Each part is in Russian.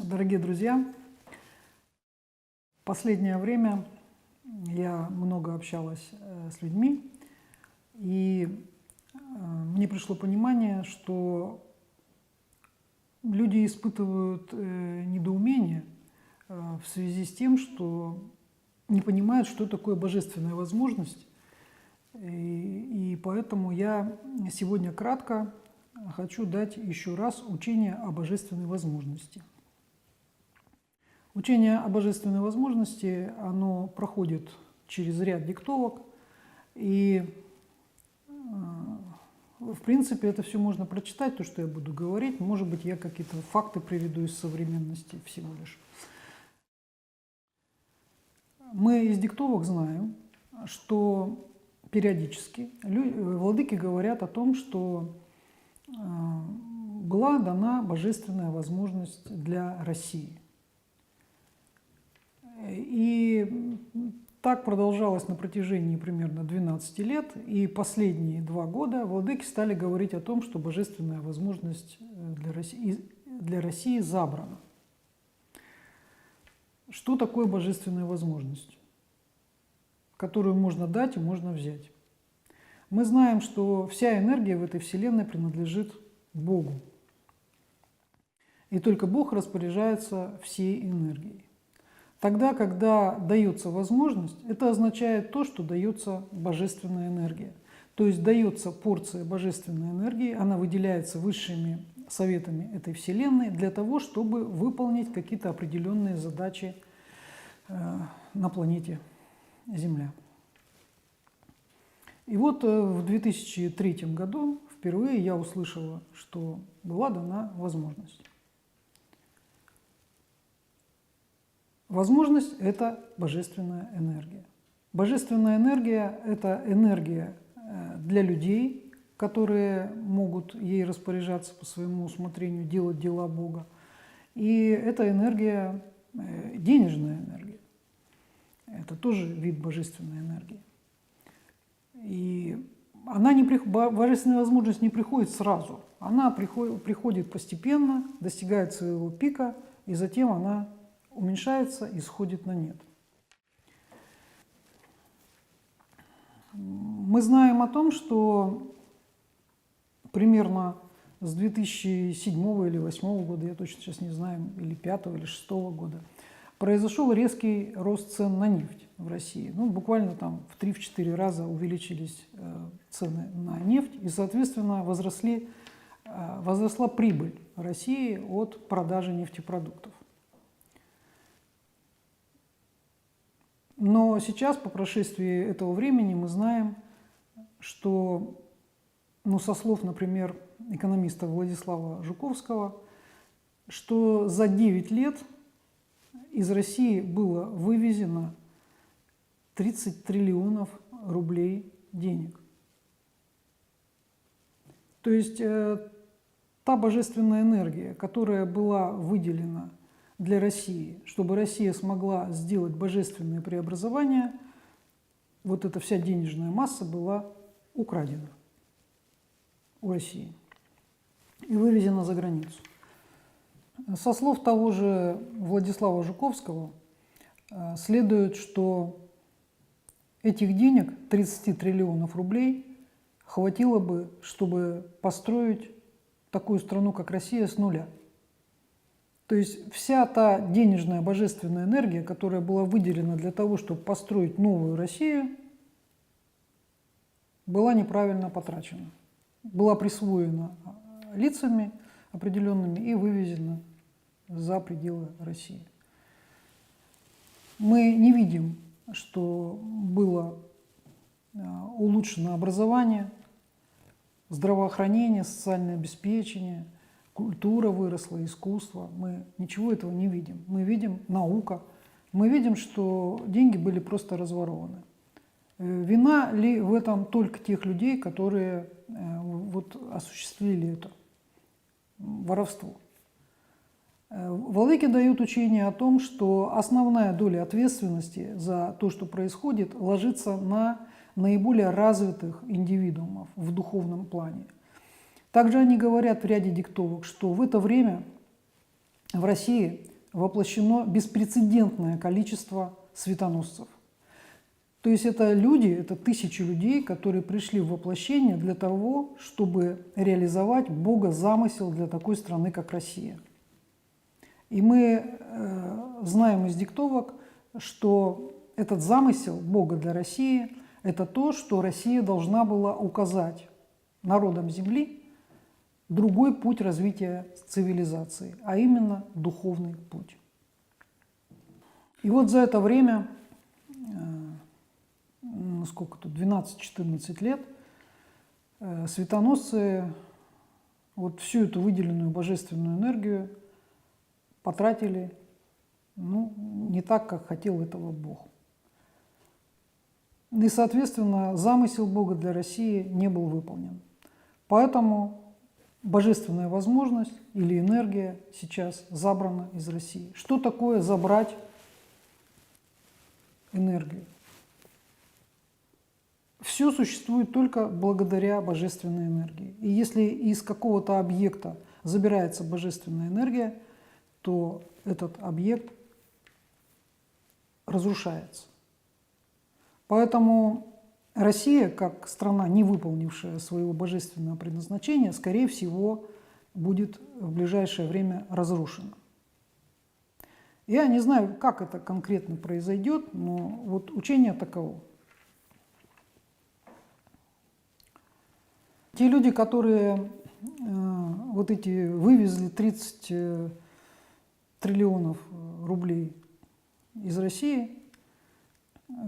Дорогие друзья, в последнее время я много общалась с людьми, и мне пришло понимание, что люди испытывают недоумение в связи с тем, что не понимают, что такое божественная возможность. И поэтому я сегодня кратко хочу дать еще раз учение о божественной возможности. Учение о божественной возможности, оно проходит через ряд диктовок, и в принципе это все можно прочитать, то, что я буду говорить. Может быть, я какие-то факты приведу из современности всего лишь. Мы из диктовок знаем, что периодически владыки говорят о том, что была дана божественная возможность для России. И так продолжалось на протяжении примерно 12 лет, и последние 2 года владыки стали говорить о том, что божественная возможность для России забрана. Что такое божественная возможность, которую можно дать и можно взять? Мы знаем, что вся энергия в этой Вселенной принадлежит Богу, и только Бог распоряжается всей энергией. Тогда, когда дается возможность, это означает то, что дается божественная энергия. То есть дается порция божественной энергии, она выделяется высшими советами этой Вселенной для того, чтобы выполнить какие-то определенные задачи на планете Земля. И вот в 2003 году впервые я услышала, что была дана возможность. Возможность – это божественная энергия. Божественная энергия – это энергия для людей, которые могут ей распоряжаться по своему усмотрению, делать дела Бога. И это энергия, денежная энергия. Это тоже вид божественной энергии. И божественная возможность не приходит сразу. Она приходит постепенно, достигает своего пика, и затем она уменьшается и сходит на нет. Мы знаем о том, что примерно с 2007 или 2008 года, я точно сейчас не знаю, или 2005 или 2006 года, произошел резкий рост цен на нефть в России. Буквально там в 3-4 раза увеличились цены на нефть, и, соответственно, возросла прибыль России от продажи нефтепродуктов. Но сейчас, по прошествии этого времени, мы знаем, что, со слов, например, экономиста Владислава Жуковского, что за 9 лет из России было вывезено 30 триллионов рублей денег. То есть та божественная энергия, которая была выделена для России, чтобы Россия смогла сделать божественные преобразования, вот эта вся денежная масса была украдена у России и вывезена за границу. Со слов того же Владислава Жуковского следует, что этих денег, 30 триллионов рублей, хватило бы, чтобы построить такую страну, как Россия, с нуля. То есть вся та денежная божественная энергия, которая была выделена для того, чтобы построить новую Россию, была неправильно потрачена. Была присвоена лицами определенными и вывезена за пределы России. Мы не видим, что было улучшено образование, здравоохранение, социальное обеспечение, культура выросла, искусство. Мы ничего этого не видим. Мы видим наука. Мы видим, что деньги были просто разворованы. Вина ли в этом только тех людей, которые осуществили это воровство? Владыки дают учение о том, что основная доля ответственности за то, что происходит, ложится на наиболее развитых индивидуумов в духовном плане. Также они говорят в ряде диктовок, что в это время в России воплощено беспрецедентное количество светоносцев. То есть это люди, это тысячи людей, которые пришли в воплощение для того, чтобы реализовать Бога замысел для такой страны, как Россия. И мы знаем из диктовок, что этот замысел Бога для России – это то, что Россия должна была указать народам Земли другой путь развития цивилизации, а именно духовный путь. И вот за это время, сколько тут, 12-14 лет, светоносцы вот всю эту выделенную божественную энергию потратили, ну, не так, как хотел этого Бог. И, соответственно, замысел Бога для России не был выполнен. Поэтому божественная возможность или энергия сейчас забрана из России. Что такое забрать энергию? Все существует только благодаря божественной энергии. И если из какого-то объекта забирается божественная энергия, то этот объект разрушается. Поэтому Россия, как страна, не выполнившая своего божественного предназначения, скорее всего, будет в ближайшее время разрушена. Я не знаю, как это конкретно произойдет, но вот учение таково. Те люди, которые вот эти вывезли 30 триллионов рублей из России,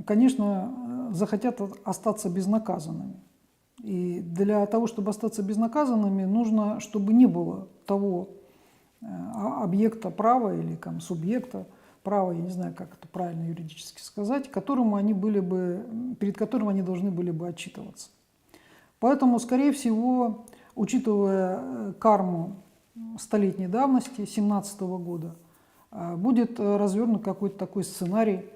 конечно, захотят остаться безнаказанными. И для того, чтобы остаться безнаказанными, нужно, чтобы не было того объекта права или там, субъекта права, я не знаю, как это правильно юридически сказать, которому они были бы, перед которым они должны были бы отчитываться. Поэтому, скорее всего, учитывая карму столетней давности, 2017 года, будет развернут какой-то такой сценарий,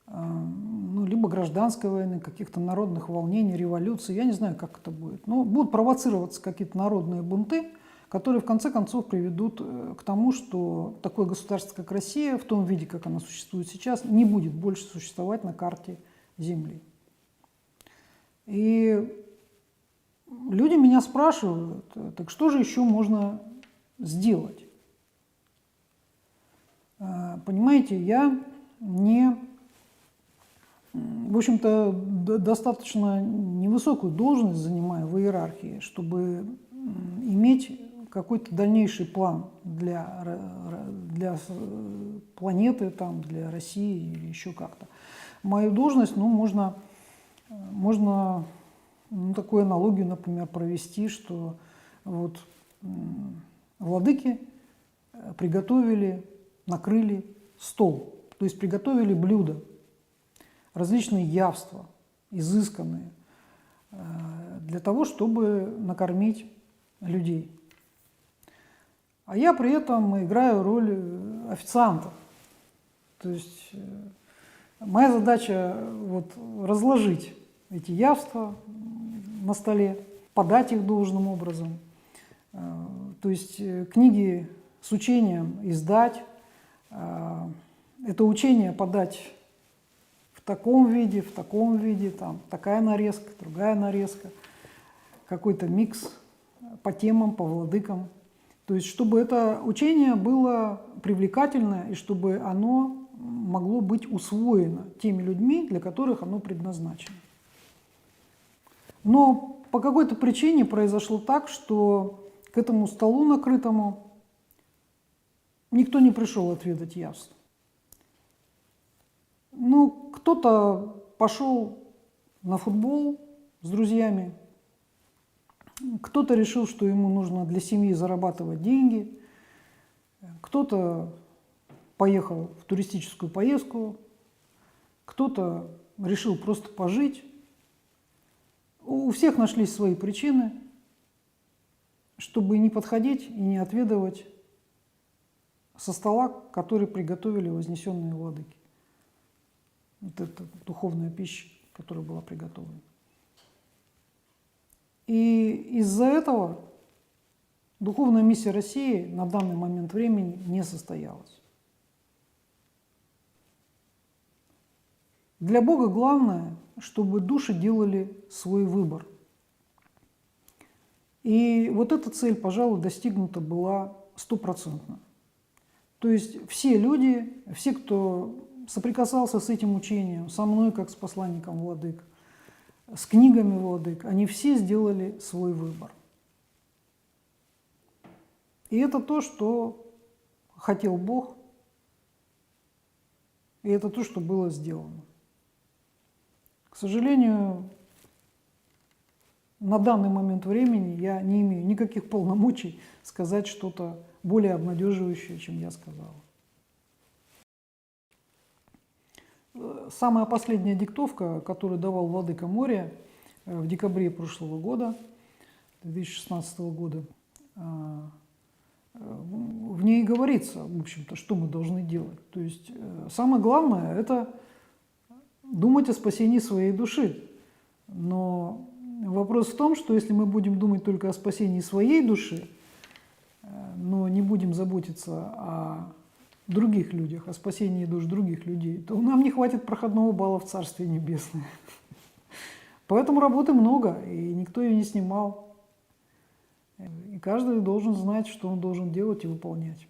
ну, либо гражданской войны, каких-то народных волнений, революций, я не знаю, как это будет. Но будут провоцироваться какие-то народные бунты, которые в конце концов приведут к тому, что такое государство, как Россия, в том виде, как оно существует сейчас, не будет больше существовать на карте Земли. И люди меня спрашивают, так что же еще можно сделать? Понимаете, я не, в общем-то, достаточно невысокую должность занимаю в иерархии, чтобы иметь какой-то дальнейший план для планеты, там, для России или еще как-то. Мою должность, ну, можно ну, такую аналогию, например, провести, что вот владыки приготовили, накрыли стол, то есть приготовили блюда, различные явства, изысканные, для того, чтобы накормить людей. А я при этом играю роль официанта. То есть моя задача вот разложить эти явства на столе, подать их должным образом. То есть книги с учением издать, это учение подать в таком виде, там такая нарезка, другая нарезка, какой-то микс по темам, по владыкам. То есть чтобы это учение было привлекательное и чтобы оно могло быть усвоено теми людьми, для которых оно предназначено. Но по какой-то причине произошло так, что к этому столу накрытому никто не пришел отведать явств. Ну, кто-то пошел на футбол с друзьями, кто-то решил, что ему нужно для семьи зарабатывать деньги, кто-то поехал в туристическую поездку, кто-то решил просто пожить. У всех нашлись свои причины, чтобы не подходить и не отведывать со стола, который приготовили вознесенные владыки. Вот это духовная пища, которая была приготовлена. И из-за этого Духовная миссия России на данный момент времени не состоялась. Для Бога главное, чтобы души делали свой выбор. И вот эта цель, пожалуй, достигнута была стопроцентно. То есть все люди, все, кто соприкасался с этим учением, со мной, как с посланником владык, с книгами владык, они все сделали свой выбор. И это то, что хотел Бог, и это то, что было сделано. К сожалению, на данный момент времени я не имею никаких полномочий сказать что-то более обнадеживающее, чем я сказал. Самая последняя диктовка, которую давал владыка Мория в декабре прошлого года, 2016 года, в ней говорится, в общем-то, что мы должны делать. То есть самое главное – это думать о спасении своей души. Но вопрос в том, что если мы будем думать только о спасении своей души, но не будем заботиться о других людях, о спасении душ других людей, то нам не хватит проходного балла в Царствие Небесное. Поэтому работы много, и никто ее не снимал. И каждый должен знать, что он должен делать и выполнять.